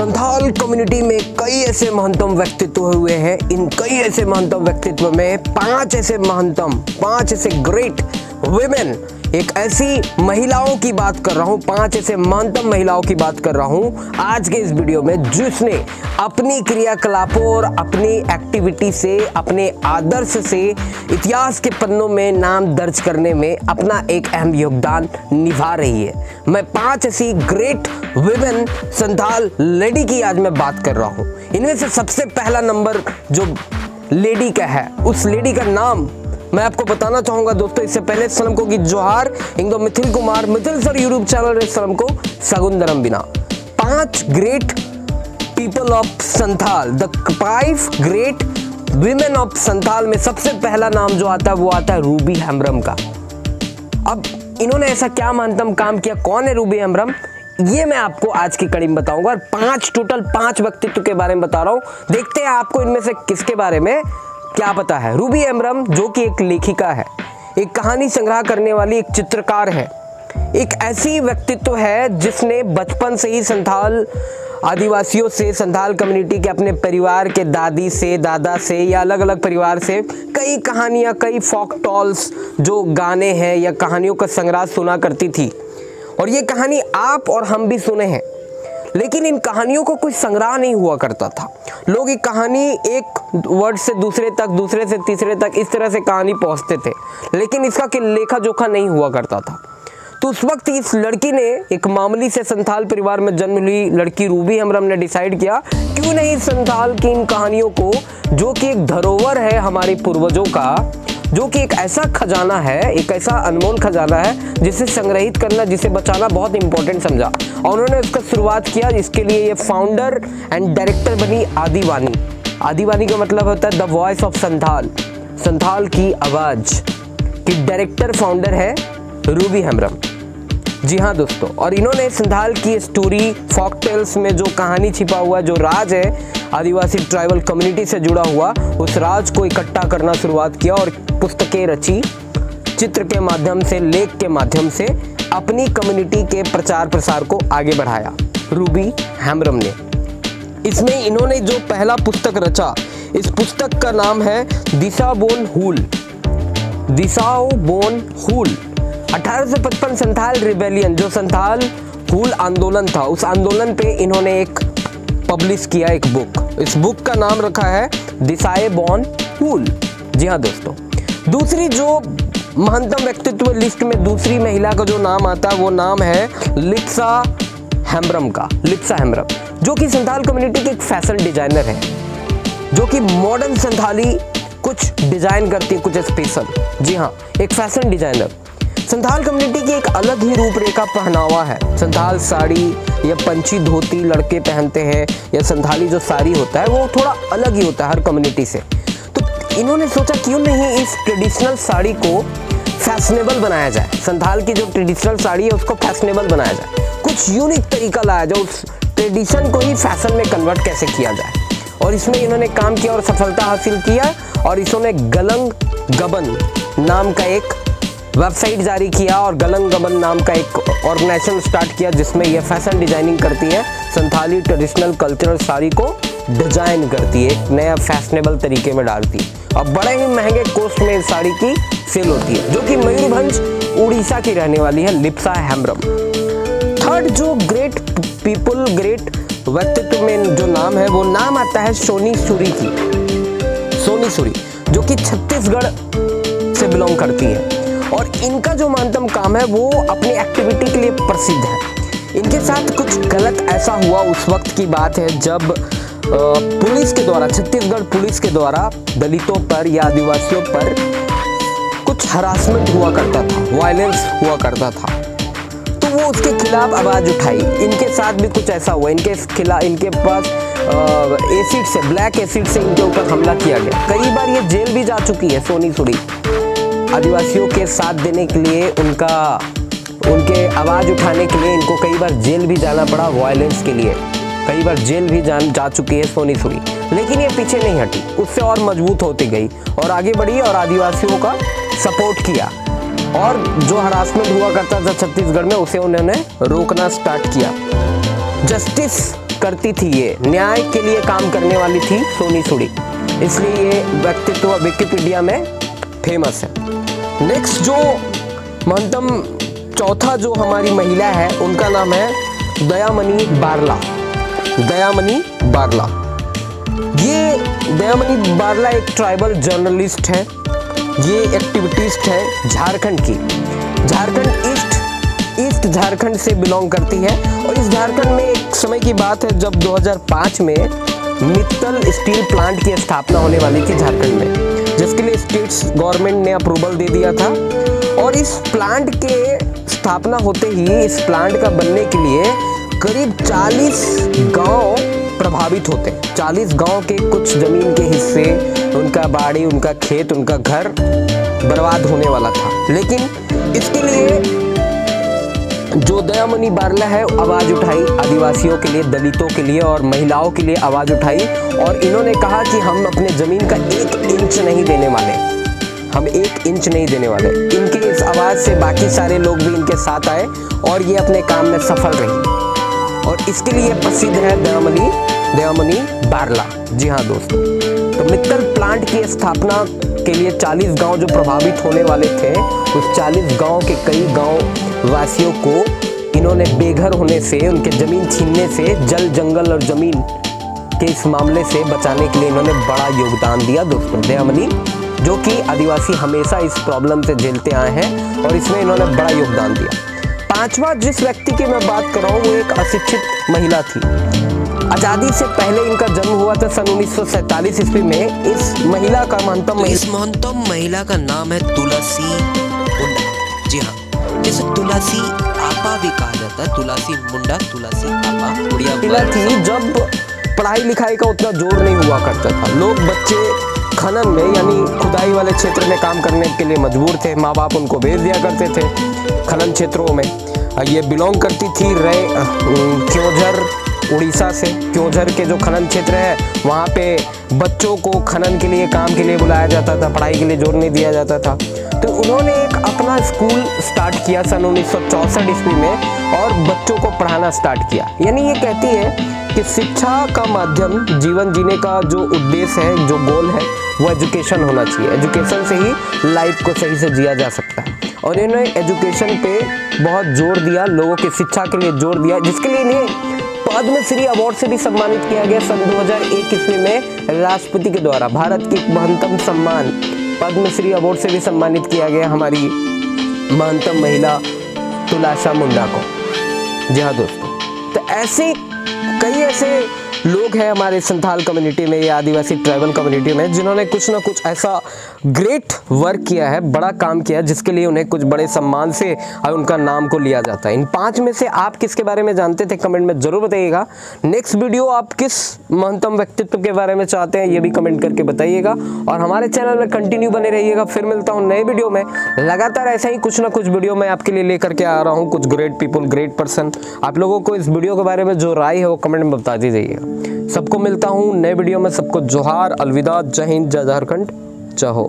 Santhal community में कई ऐसे महंतम व्यक्तित्व हुए हैं। इन कई ऐसे महंतम व्यक्तित्व में पांच ऐसे ग्रेट वुमेन, एक ऐसी महिलाओं की बात कर रहा हूं, पांच ऐसे महंतम महिलाओं की बात कर रहा हूं आज के इस वीडियो में, जिसने अपनी क्रियाकलापों और अपनी एक्टिविटी से, अपने आदर्श से इतिहास के पन्नों में नाम दर्ज करने में अपना एक अहम योगदान निभा रही है। मैं पांच ऐसी ग्रेट वुमेन संथाल लेडी की आज मैं बात कर रहा हूं। इनमें से सबसे पहला नंबर जो लेडी का है, उस लेडी का नाम मैं आपको बताना चाहूंगा दोस्तों। इससे पहले सलाम को की जोहार इंदो Mithil Kumar, Mithil sir YouTube channel रे सलाम को सगुंदरम बिना। पांच great people of Santhal, the 5 great women of Santhal में सबसे पहला नाम जो आता है वो आता है रूबी हेम्ब्रम का। अब इन्होंने ऐसा क्या महत्तम काम किया, कौन है रूबी हेम्ब्रम, ये मैं आपको आज की कड़ी में बताऊंगा। और टोटल पांच व्यक्तित्व के बारे में बता रहा हूं। देखते हैं आपको इनमें से किसके बारे में क्या पता है। रूबी हेम्ब्रम जो कि एक लेखिका है, एक कहानी संग्रह करने वाली एक चित्रकार है, एक ऐसी व्यक्तित्व है जिसने बचपन से ही संथाल आदिवासियों से, संथाल कम्युनिटी के अपने परिवार के दादी से, दादा से या अलग अलग परिवार से कई कहानियां, कई फोक टॉल्स जो गाने हैं या कहानियों का संग्रह सुना करती थी। और ये कहानी आप और हम भी सुने हैं, लेकिन इन कहानियों को कोई संग्रह नहीं हुआ करता था। लोग एक कहानी एक वर्ड से दूसरे तक, दूसरे से तीसरे तक इस तरह से कहानी पहुंचते थे, लेकिन इसका लेखा जोखा नहीं हुआ करता था। तो उस वक्त इस लड़की ने, एक मामूली से संथाल परिवार में जन्म ली लड़की रूबी हेम्ब्रम ने डिसाइड किया क्यों नहीं संथाल की इन कहानियों को, जो कि एक धरोहर है हमारे पूर्वजों का, जो कि एक ऐसा खजाना है, एक ऐसा अनमोल खजाना है जिसे संग्रहित करना, जिसे बचाना बहुत इंपॉर्टेंट समझा। और उन्होंने उसका शुरुआत किया। इसके लिए ये फाउंडर एंड डायरेक्टर बनी आदिवानी। आदिवानी का मतलब होता है the voice of Santhal, Santhal की आवाज की डायरेक्टर फाउंडर है रूबी हेम्ब्रम। जी हाँ दोस्तों, और इन्होंने संथाल की स्टोरी, फोक टेल्स में जो कहानी छिपा हुआ, जो राज है आदिवासी ट्राइबल कम्युनिटी से जुड़ा हुआ, उस राज को इकट्ठा करना शुरुआत किया और पुस्तकें रची, चित्र के माध्यम से, लेख के माध्यम से अपनी कम्युनिटी के प्रचार प्रसार को आगे बढ़ाया रूबी हेम्ब्रम ने। इसमें इन्होंने जो पहला पुस्तक रचा, इस पुस्तक का नाम है दिसाओबोन हूल। दिसाओबोन हूल 1855 संथाल रिबेलियन, जो संथाल हूल आंदोलन था, उस आंदोलन पे इन्होंने एक पब्लिश किया एक बुक। इस बुक का नाम रखा है दिसाओबोन हूल। जी हाँ दोस्तों, दूसरी जो महंतम व्यक्तित्व लिस्ट में दूसरी महिला का जो नाम आता है वो नाम है लिप्सा हेम्ब्रम का। लिप्सा हेम्ब्रम जो कि संथाल कम्युनिटी की एक फैशन डिजाइनर है, जो कि मॉडर्न संथाली कुछ डिजाइन करती है, कुछ स्पेशल। जी हाँ, एक फैशन डिजाइनर। संथाल कम्युनिटी की एक अलग ही रूपरेखा पहनावा है। संथाल साड़ी या पंची धोती लड़के पहनते हैं, या संथाली जो साड़ी होता है वो थोड़ा अलग ही होता है हर कम्युनिटी से। तो इन्होंने सोचा क्यों नहीं इस ट्रेडिशनल साड़ी को फैशनेबल बनाया जाए, संथाल की जो ट्रेडिशनल साड़ी है उसको फैशनेबल बनाया जाए, कुछ यूनिक तरीका लाया जाए, उस ट्रेडिशन को ही फैशन में कन्वर्ट कैसे किया जाए। और इसमें इन्होंने काम किया और सफलता हासिल किया। और इन्होंने गलंग गबन नाम का एक वेबसाइट जारी किया और गलंग गबन नाम का एक ऑर्गेनाइजेशन स्टार्ट किया, जिसमें यह फैशन डिजाइनिंग करती है, संथाली ट्रेडिशनल कल्चरल साड़ी को डिजाइन करती है, एक नया फैशनेबल तरीके में डालती है, और बड़े ही महंगे कॉस्ट में इस साड़ी की सेल होती है, जो कि मयूरभंज उड़ीसा की रहने वाली है लिप्सा हेम्ब्रम। थर्ड जो ग्रेट पीपल, ग्रेट व्यक्तित्व में जो नाम है वो नाम आता है सोनी सूरी की। सोनी सूरी जो कि छत्तीसगढ़ से बिलोंग करती है, और इनका जो महत्तम काम है वो अपनी एक्टिविटी के लिए प्रसिद्ध है। इनके साथ कुछ गलत ऐसा हुआ, उस वक्त की बात है जब पुलिस के द्वारा, छत्तीसगढ़ पुलिस के द्वारा दलितों पर या आदिवासियों पर कुछ हरासमेंट हुआ करता था, वायलेंस हुआ करता था, तो वो उसके खिलाफ आवाज उठाई। इनके साथ भी कुछ ऐसा हुआ, इनके पास एसिड से, ब्लैक एसिड से इनके ऊपर हमला किया गया। कई बार ये जेल भी जा चुकी है सोनी सूरी। आदिवासियों के साथ देने के लिए, उनके आवाज उठाने के लिए इनको कई बार जेल भी जाना पड़ा, वायलेंस के लिए कई बार जेल भी जा चुकी है सोनी सूरी। लेकिन ये पीछे नहीं हटी, उससे और मजबूत होती गई और आगे बढ़ी और आदिवासियों का सपोर्ट किया, और जो हरासमेंट हुआ करता था छत्तीसगढ़ में उसे उन्होंने रोकना स्टार्ट किया। जस्टिस करती थी, ये न्याय के लिए काम करने वाली थी सोनी सूड़ी, इसलिए ये व्यक्तित्व विकिपीडिया में फेमस है। नेक्स्ट जो महंतम चौथा जो हमारी महिला है उनका नाम है दयामणि बारला। दयामणि बारला, ये दयामणि बारला एक ट्राइबल जर्नलिस्ट है, ये एक्टिविटिस्ट है झारखंड की। झारखंड ईस्ट झारखंड से बिलोंग करती है और इस झारखंड में एक समय की बात है जब 2005 में मित्तल स्टील प्लांट की स्थापना होने वाली थी झारखंड में, जिसके लिए स्टेट्स गवर्नमेंट ने अप्रूवल दे दिया था। और इस प्लांट के स्थापना होते ही इस प्लांट का बनने के लिए करीब 40 गांव प्रभावित होते हैं। 40 गांव के कुछ जमीन के हिस्से, उनका बाड़ी, उनका खेत, उनका घर बर्बाद होने वाला था। लेकिन इसके लिए जो दयामणि बारला है आवाज उठाई, आदिवासियों के लिए, दलितों के लिए और महिलाओं के लिए आवाज उठाई और इन्होंने कहा कि हम अपने जमीन का 1 इंच नहीं देने वाले, हम 1 इंच नहीं देने वाले। इनके इस आवाज से बाकी सारे लोग भी इनके साथ आए और ये अपने काम में सफल रही और इसके लिए प्रसिद्ध है दयामणि बारला। जी हाँ दोस्तों, तो मित्तल प्लांट की स्थापना के लिए 40 गांव जो प्रभावित होने वाले थे, उस 40 गांव के कई गांव वासियों को इन्होंने बेघर होने से, उनके जमीन छीनने से, जल जंगल और जमीन के इस मामले से बचाने के लिए इन्होंने बड़ा योगदान दिया दोस्तों। दयामणि, जो कि आदिवासी हमेशा इस प्रॉब्लम से झेलते आए हैं और इसमें इन्होंने बड़ा योगदान दिया। पांचवा जिस व्यक्ति की मैं बात कर रहा हूँ वो एक अशिक्षित महिला थी। आजादी से पहले इनका जन्म हुआ था सन 1947 ईस्वी में। इस महिला का महंतम महिला का नाम है तुलसी मुंडा। जी हाँ, जिसे तुलसी आपा भी कहा जाता है, तुलसी मुंडा, तुलसी आपा उड़िया थी। जब पढ़ाई लिखाई का उतना जोर नहीं हुआ करता था, लोग बच्चे खनन में यानी खुदाई वाले क्षेत्र में काम करने के लिए मजबूर थे, माँ बाप उनको भेज दिया करते थे खनन क्षेत्रों में। ये बिलोंग करती थी क्योंझर उड़ीसा से। क्योंझर के जो खनन क्षेत्र है वहाँ पे बच्चों को खनन के लिए, काम के लिए बुलाया जाता था, पढ़ाई के लिए जोर नहीं दिया जाता था। तो उन्होंने एक अपना स्कूल स्टार्ट किया सन 1964 ईस्वी में और बच्चों को पढ़ाना स्टार्ट किया। यानी ये कहती है कि शिक्षा का माध्यम जीवन जीने का जो उद्देश्य है, जो गोल है, वो एजुकेशन होना चाहिए। एजुकेशन से ही लाइफ को सही से जिया जा सकता है और इन्होंने एजुकेशन पे बहुत जोर दिया, लोगों की शिक्षा के लिए जोर दिया, जिसके लिए इन्हें पद्मश्री अवार्ड से भी सम्मानित किया गया सन 2001 ईस्वी में राष्ट्रपति के द्वारा। भारत की महंतम सम्मान पद्मश्री अवार्ड से भी सम्मानित किया गया हमारी महंतम महिला तुलसी मुंडा को। जी हाँ दोस्तों, तो ऐसे कई ऐसे लोग हैं हमारे संथाल कम्युनिटी में या आदिवासी ट्राइबल कम्युनिटी में जिन्होंने कुछ ना कुछ ऐसा ग्रेट वर्क किया है, बड़ा काम किया है, जिसके लिए उन्हें कुछ बड़े सम्मान से उनका नाम को लिया जाता है। इन 5 में से आप किसके बारे में जानते थे कमेंट में जरूर बताइएगा। नेक्स्ट वीडियो आप किस महंतम व्यक्तित्व के बारे में चाहते हैं ये भी कमेंट करके बताइएगा और हमारे चैनल में कंटिन्यू बने रहिएगा। फिर मिलता हूँ नए वीडियो में। लगातार ऐसा ही कुछ ना कुछ वीडियो मैं आपके लिए लेकर के आ रहा हूँ, कुछ ग्रेट पीपल, ग्रेट पर्सन। आप लोगों को इस वीडियो के बारे में जो राय है वो कमेंट में बता दीजिएगा। सबको मिलता हूँ नए वीडियो में। सबको जोहार, अलविदा, जय हिंद, जय झारखंड, जय हो।